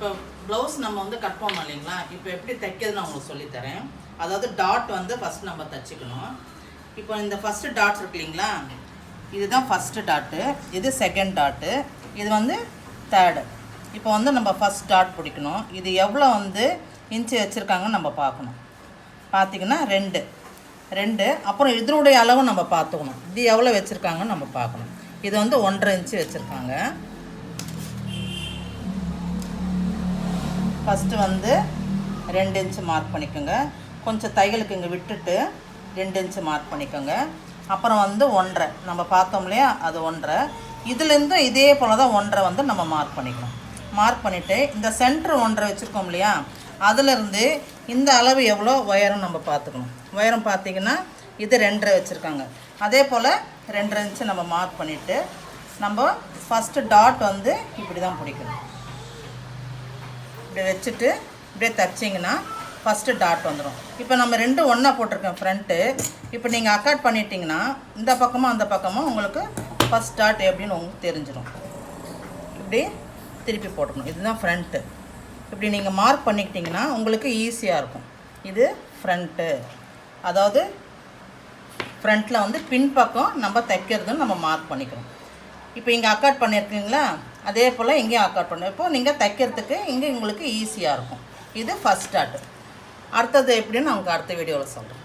இப்போ ப்ளவுஸ் நம்ம வந்து கட் பண்ணோம் இல்லைங்களா, இப்போ எப்படி தைக்கிறதுன்னு நான் உங்களுக்கு சொல்லித்தரேன். அதாவது டாட் வந்து ஃபஸ்ட் நம்ம தைச்சிக்கணும். இப்போ இந்த ஃபஸ்ட்டு டாட் இருக்கு இல்லைங்களா, இதுதான் ஃபஸ்ட்டு டாட்டு, இது செகண்ட் டாட்டு, இது வந்து தேர்டு. இப்போ வந்து நம்ம ஃபஸ்ட் டாட் பிடிக்கணும். இது எவ்வளோ வந்து இன்ச்சு வச்சுருக்காங்கன்னு நம்ம பார்க்கணும். பார்த்திங்கன்னா ரெண்டு. அப்புறம் இதனுடைய அளவு நம்ம பார்த்துக்கணும். இது எவ்வளோ வச்சுருக்காங்கன்னு நம்ம பார்க்கணும். இது வந்து 1.5 இன்ச்சு வச்சுருக்காங்க. ஃபஸ்ட்டு வந்து 2 இன்ச்சு மார்க் பண்ணிக்கோங்க. கொஞ்சம் தையலுக்கு இங்கே விட்டுட்டு 2 இன்ச்சு மார்க் பண்ணிக்கோங்க. அப்புறம் வந்து 1.5 நம்ம பார்த்தோம் இல்லையா, அது 1.5. இதுலேருந்தும் இதே போல் தான் 1.5 வந்து நம்ம மார்க் பண்ணிக்கணும். மார்க் பண்ணிவிட்டு இந்த சென்ட்ரு 1.5 வச்சுருக்கோம் இல்லையா, அதிலேருந்து இந்த அளவு எவ்வளோ உயரம் நம்ம பார்த்துக்கணும். உயரம் பார்த்திங்கன்னா இது 2.5 வச்சுருக்காங்க. அதே போல் 2.5 இன்ச்சு நம்ம மார்க் பண்ணிவிட்டு நம்ம ஃபஸ்ட்டு டாட் வந்து இப்படி தான் பிடிக்கணும். இப்படி வச்சுட்டு இப்படியே தைச்சிங்கன்னா ஃபஸ்ட்டு டாட் வந்துடும். இப்போ நம்ம 2 ஒன்றா போட்டிருக்கோம் ஃப்ரண்ட்டு. இப்போ நீங்கள் அக்காட் பண்ணிட்டீங்கன்னா இந்த பக்கமும் அந்த பக்கமும் உங்களுக்கு ஃபஸ்ட் டாட் எப்படின்னு உங்களுக்கு தெரிஞ்சிடும். இப்படி திருப்பி போட்டுக்கணும். இதுதான் ஃப்ரண்ட்டு. இப்படி நீங்கள் மார்க் பண்ணிக்கிட்டிங்கன்னா உங்களுக்கு ஈஸியாக இருக்கும். இது ஃப்ரண்ட்டு, அதாவது ஃப்ரண்ட்டில் வந்து பின்பக்கம் நம்ம தைக்கிறதுன்னு நம்ம மார்க் பண்ணிக்கணும். இப்போ இங்கே அக்காட் பண்ணியிருக்கீங்களா, அதே போல் இங்கேயும் அக்காட் பண்ண. இப்போ நீங்கள் தைக்கிறதுக்கு இங்கே உங்களுக்கு ஈஸியாக இருக்கும். இது ஃபஸ்ட் டாட். அடுத்தது எப்படின்னு நான் உங்களுக்கு அடுத்த வீடியோவில் சொல்கிறேன்.